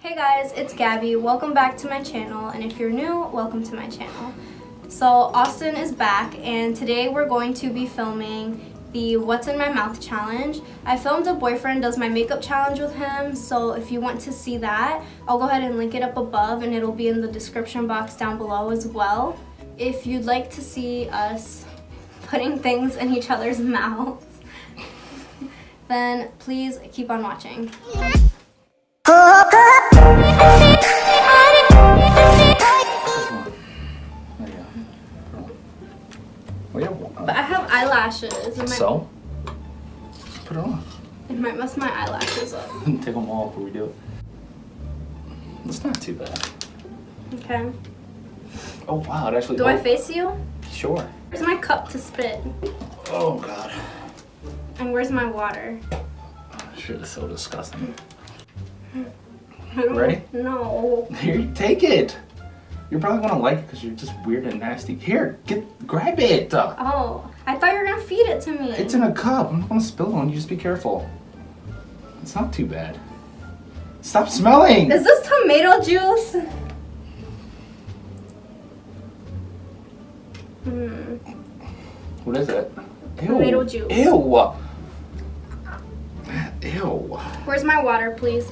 Hey guys, it's Gabby. Welcome back to my channel, and if you're new, welcome to my channel. So Austin is back, and today we're going to be filming the What's in My Mouth challenge. I filmed a boyfriend does my makeup challenge with him, so if you want to see that, I'll go ahead and link it up above, and it'll be in the description box down below as well. If you'd like to see us putting things in each other's mouths, then please keep on watching. But I have eyelashes. So? Put it on. It might mess my eyelashes up. Take them all before we do it. It's not too bad. Okay. Oh wow, it actually. Do I face you? Sure. Where's my cup to spit? Oh god. And where's my water? Shit is so disgusting. I don't Ready? No. Here, take it. You're probably gonna like it because you're just weird and nasty. Here, grab it. Oh, I thought you were gonna feed it to me. It's in a cup. I'm not gonna spill on you. Just be careful. It's not too bad. Stop smelling. Is this tomato juice? What is it? Ew. Tomato juice. Ew. Ew. Where's my water, please?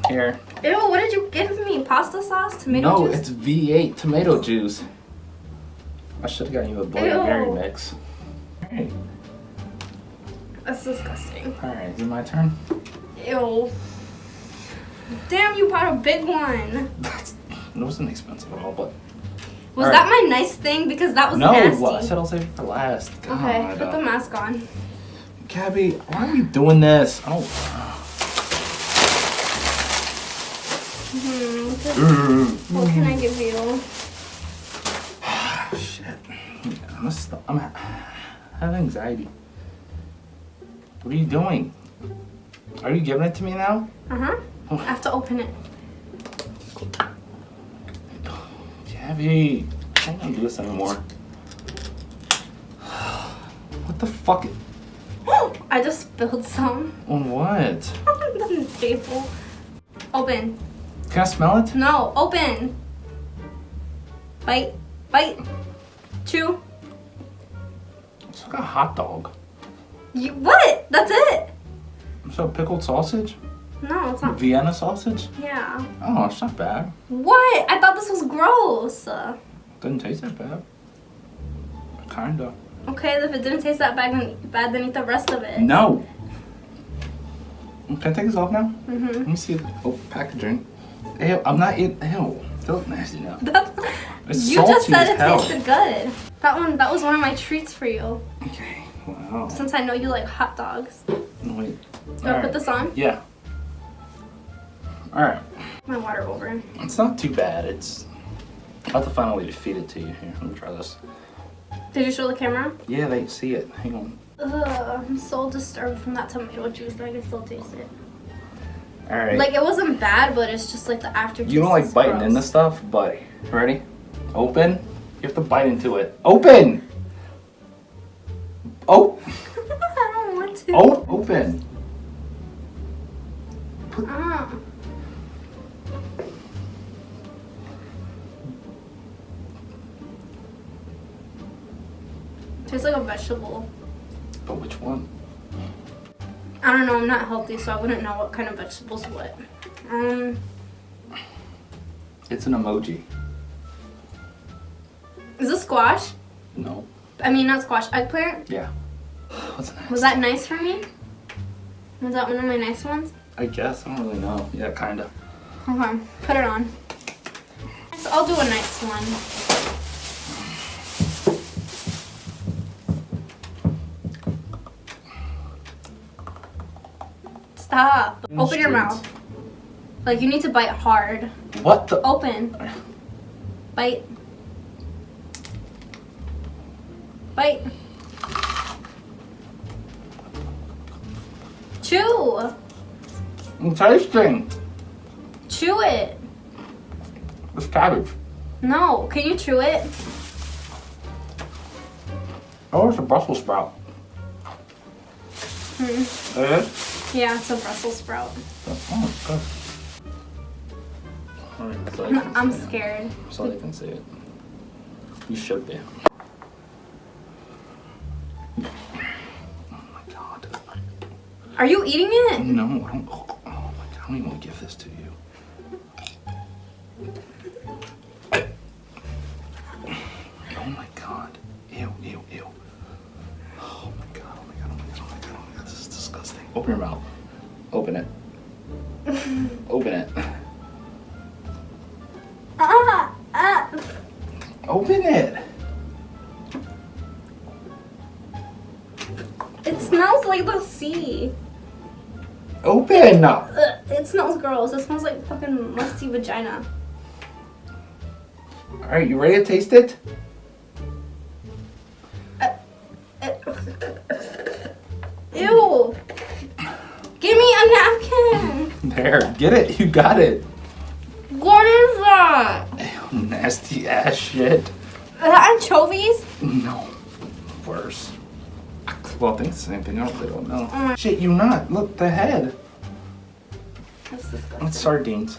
Here. Ew, what did you give me? Pasta sauce? Tomato No, juice? it's V8 tomato juice. I should have gotten you a Bloody Ew. Mary mix. Alright. That's disgusting. Alright, is it my turn? Ew. Damn, you bought a big one. It wasn't expensive at all, but... Was All that right. my nice thing? Because that was No, nasty. I said I'll save it for last. Okay, God. put the mask on. Gaby, why are we doing this? I don't... What can I give you? Shit. I have anxiety. What are you doing? Are you giving it to me now? Uh-huh. I have to open it. Gaby, I don't want to do this anymore. What the fuck? I just spilled some. On what? The table. Open. Can I smell it? No, open. Bite. Bite. Chew. It's like a hot dog. You, what? That's it? So pickled sausage? No, it's not. Vienna sausage? Yeah. Oh, it's not bad. What? I thought this was gross. Doesn't taste that bad. Kinda. Okay, if it didn't taste that bad, then eat the rest of it. No. Can I take this off now? Mm-hmm. Let me see. Oh, packaging. Ew, I'm not eating. Ew. They look nasty now. It's You just salty said as it hell. tasted good. That was one of my treats for you. Okay. Wow. Since I know you like hot dogs. Wait. Do I put this on? Yeah. Alright. My water over. It's not too bad. It's... I'll have to find a way to feed it to you. Here, let me try this. Did you show the camera? Yeah, they see it. Hang on. Ugh, I'm so disturbed from that tomato juice that I can still taste it. Alright. Like, it wasn't bad, but it's just like the aftertaste. You don't like is biting gross. into stuff, but... Ready? Open. You have to bite into it. Open! Oh! I don't want to. Oh! Open! Tastes like a vegetable. But which one? I don't know, I'm not healthy, so I wouldn't know what kind of vegetables what. It's an emoji. Is this squash? No. I mean, not squash, eggplant? Yeah. What's next? Was that nice for me? Was that one of my nice ones? I guess. I don't really know. Yeah, kinda. Okay, put it on. So I'll do a nice one. Stop. Open your mouth. Like, you need to bite hard. What the? Open. Bite. Bite. Chew. I'm tasting. Chew it. It's cabbage. No, can you chew it? Oh, it's a Brussels sprout. Hmm. It is? Yeah, it's a Brussels sprout. Oh, it's good. Alright, that's all I can I'm say. scared. That's all I can say it. You should be. Oh my god. Are you eating it? No, I don't. Oh my god, I don't even want to give this to you. Oh my god. Ew, ew, ew. Oh my god, oh my god, oh my god, oh my god, oh my god, this is disgusting. Open your mouth. Open it. Open it. Open it. It smells like the sea. Open. It smells gross. It smells like fucking musty vagina. Alright, you ready to taste it? Ew. Give me a napkin. There, get it. You got it. What is that? Ew, nasty ass shit. Is that anchovies? No. Worse. Well, I think it's the same thing. I really don't know. Oh my- Shit, you not. Look, the head. That's disgusting. It's sardines.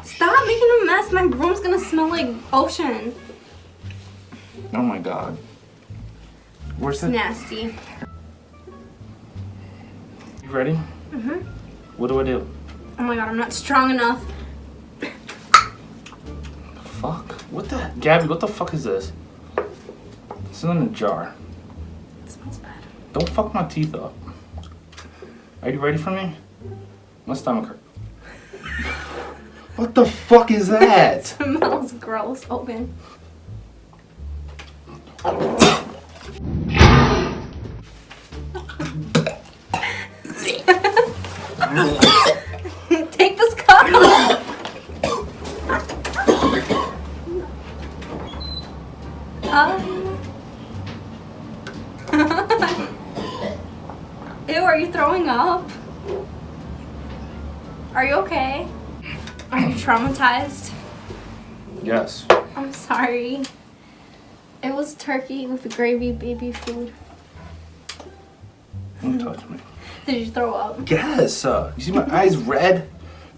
Stop making a mess. My room's gonna smell like ocean. Oh my god. Where's It's the... nasty. You ready? Mm-hmm. What do I do? Oh my god, I'm not strong enough. Fuck. What the... Gabby, what the fuck is this? It's in a jar. It smells bad. Don't fuck my teeth up. Are you ready for me? My stomach hurt. What the fuck is that? It smells gross. Open. Take this cup. Ew, are you throwing up? Are you okay? Are you traumatized? Yes. I'm sorry. It was turkey with gravy baby food. Don't touch me. Did you throw up? Yes. You see my eyes red?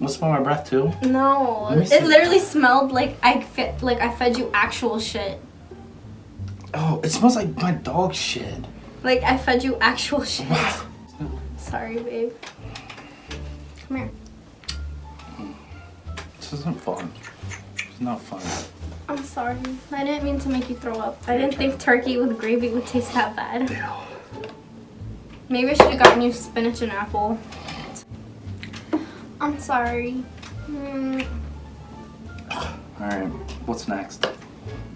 You smell my breath too? No. Let me It see. literally smelled like I fed you actual shit. Oh, it smells like my dog shit. Like I fed you actual shit. What? Sorry, babe. Come here. This isn't fun. It's not fun. I'm sorry. I didn't mean to make you throw up. I didn't think turkey with gravy would taste that bad. Maybe I should have gotten you spinach and apple. I'm sorry. Alright, what's next?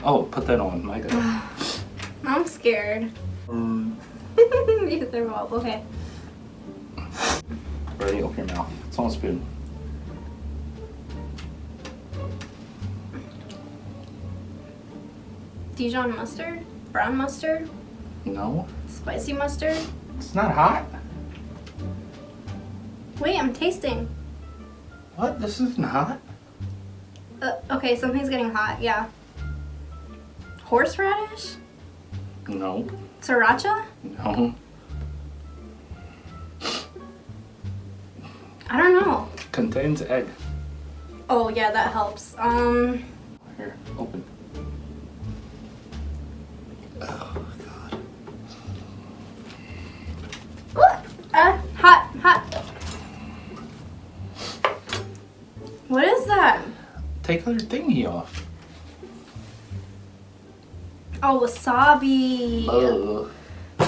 Oh, put that on. My god. I'm scared. You threw up. Okay. Ready? Open your mouth. It's on a spoon. Dijon mustard? Brown mustard? No. Spicy mustard? It's not hot. Wait, I'm tasting. What? This isn't hot? Okay, something's getting hot. Yeah. Horseradish? No. Sriracha? No. I don't know. Contains egg. Oh yeah, that helps. Here, open. Oh god. Hot. What is that? Take your thingy off. Oh, wasabi. Ugh.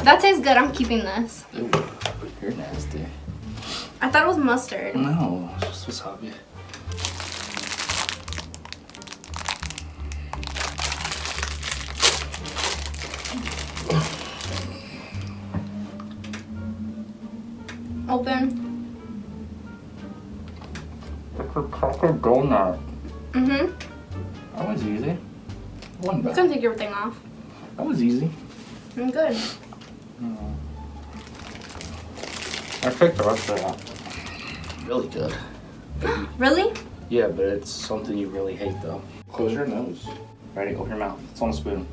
That tastes good. I'm keeping this. Ew, you're nasty. I thought it was mustard. No, it's just wasabi. Open. It's a chocolate donut. Mm-hmm. That was easy. One You back. can take everything off. That was easy. I'm good. I picked the rest of that. Really good. Really? Yeah, but it's something you really hate though. Close your nose. Ready? Open your mouth. It's on a spoon.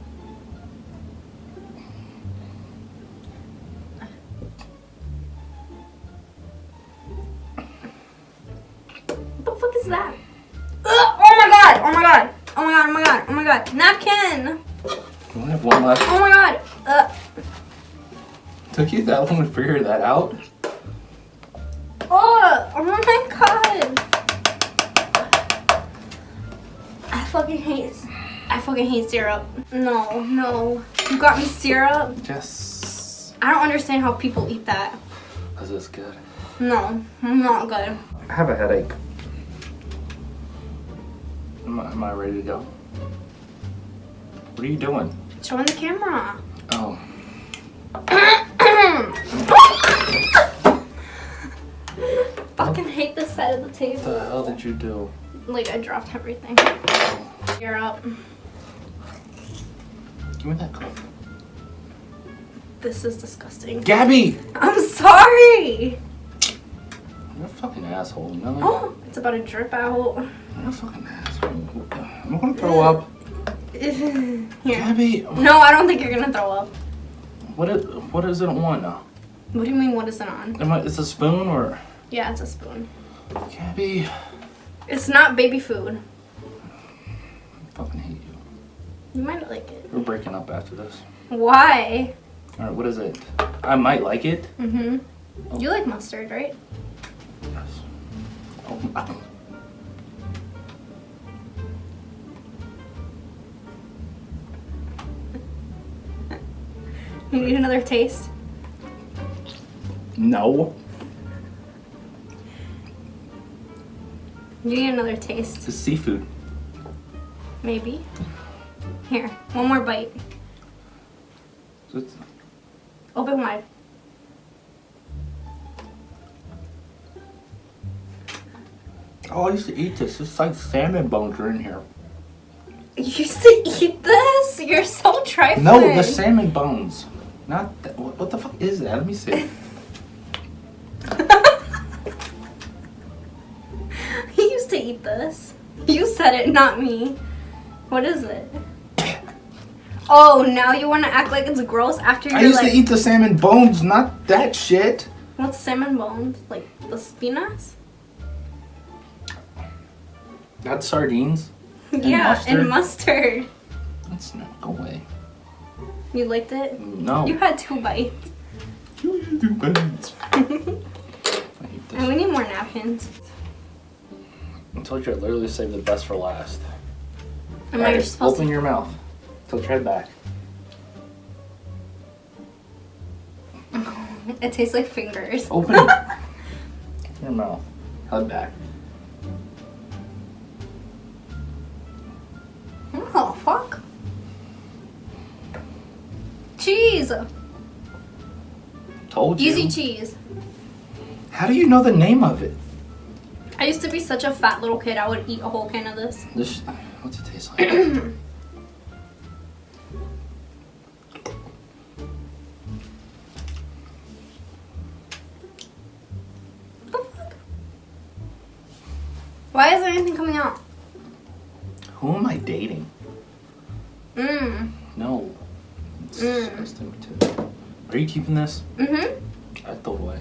that? Oh my god! Oh my god! Oh my god! Oh my god! Oh my god! Napkin! You only have one left. Oh my god! Took you that long to figure that out? Oh my god! I fucking hate syrup. No, no. You got me syrup? Yes. I don't understand how people eat that. Is this good? No, not good. I have a headache. Am I ready to go? What are you doing? Showing the camera. Oh. Fucking hate this side of the What table. the hell did you do? Like, I dropped everything. You're up. Give me that cup. This is disgusting. Gaby! I'm sorry! You're a fucking asshole, you know? Oh, it's about to drip out. You're a fucking asshole. Am I gonna throw up? Here. Gaby! No, I don't think you're gonna throw up. What is it on? What do you mean, what is it on? It's a spoon or? Yeah, it's a spoon. Gaby. It's not baby food. I fucking hate you. You might like it. We're breaking up after this. Why? Alright, what is it? I might like it. Mm-hmm. Oh. You like mustard, right? Yes. Oh, I don't. You need another taste? No. You need another taste. It's seafood. Maybe. Here, one more bite. It's, Open wide. oh, I used to eat this. It's like salmon bones are in here. You used to eat this? You're so trifling. No, the salmon bones. Not that. What the fuck is that? Let me see. He used to eat this. You said it, not me. What is it? Oh, now you want to act like it's gross after you're I used like... to eat the salmon bones, not that shit. What's salmon bones? Like the spinas? That's sardines. Yeah, mustard? and mustard. That's not. Go away. You liked it? No. You had 2 bites. I hate And we this. need more napkins. I told you I literally saved the best for last. Am I Alright, supposed open to? your mouth. Tilt your head back. It tastes like fingers. Open it. Your mouth. Head back. Oh, fuck. Cheese. Told you. Easy cheese. How do you know the name of it? I used to be such a fat little kid. I would eat a whole can of this. This. What's it taste like? What the fuck? Why isn't anything coming out? Who am I dating? Mmm. No. It's Mm. disgusting too. Are you keeping this? Mm-hmm. I throw it away.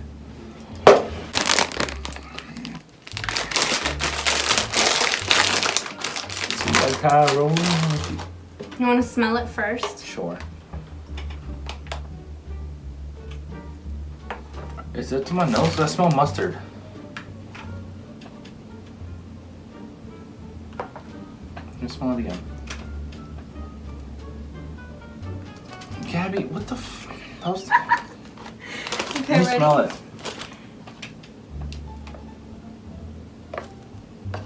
You want to smell it first? Sure. Is it to my nose? I smell mustard. Let me smell it again. Gaby, what the f... That was... Okay, Let me ready? smell it.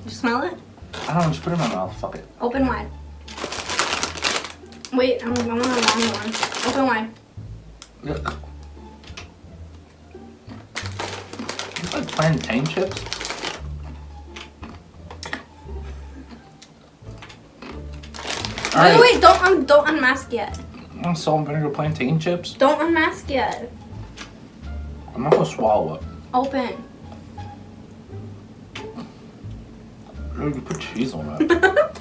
You smell it? I don't know, just put it in my mouth. Fuck it. Open wide. Wait, I want a long one. Open wide. Look. It's like plantain chips. Alright. Wait, don't unmask yet. Salt and vinegar plantain chips. Don't unmask yet. I'm not gonna swallow it. Open. You put cheese on that.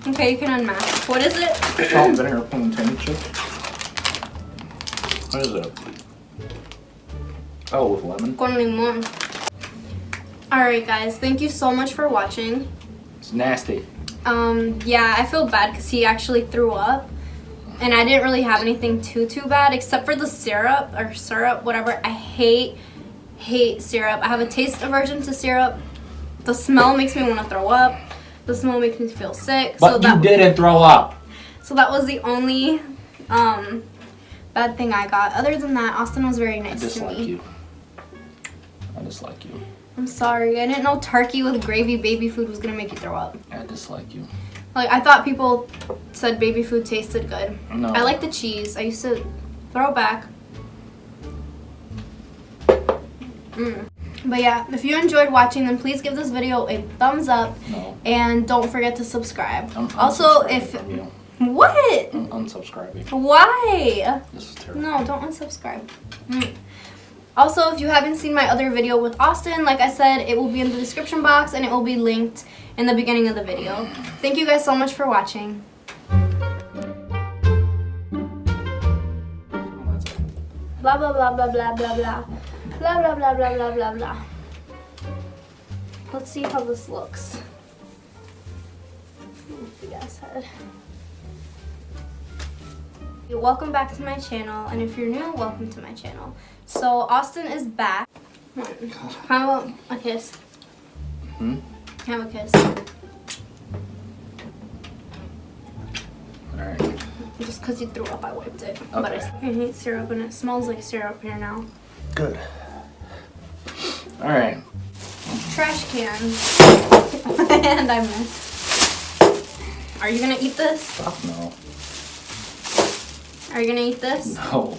Okay, you can unmask. What is it? Salt and vinegar plantain chips. What is it? Oh, with lemon. Con limón. Alright guys, thank you so much for watching. It's nasty. Yeah, I feel bad because he actually threw up. And I didn't really have anything too bad except for the syrup, whatever. I hate syrup. I have a taste aversion to syrup. The smell makes me want to throw up. The smell makes me feel sick. But you didn't throw up. So that was the only bad thing I got. Other than that, Austin was very nice to me. I dislike you. I'm sorry. I didn't know turkey with gravy baby food was gonna make you throw up. I dislike you. Like, I thought people said baby food tasted good. No. I like the cheese. I used to throw it back. But yeah, if you enjoyed watching, then please give this video a thumbs up. No. And don't forget to subscribe. I'm Also, if... What? I'm unsubscribing. Why? This is terrible. No, don't unsubscribe. Also, if you haven't seen my other video with Austin, like I said, it will be in the description box and it will be linked in the beginning of the video. Thank you guys so much for watching. Blah, blah, blah, blah, blah, blah, blah. Blah, blah, blah, blah, blah, blah, blah. Let's see how this looks. Big ass head. Welcome back to my channel, and if you're new, welcome to my channel. So Austin is back. Have a kiss. Have a kiss. Alright. Just because you threw up, I wiped it. Okay. But I hate syrup, and it smells like syrup here now. Good. Alright. Trash can. And I missed. Are you gonna eat this? Fuck no. Are you gonna eat this? No.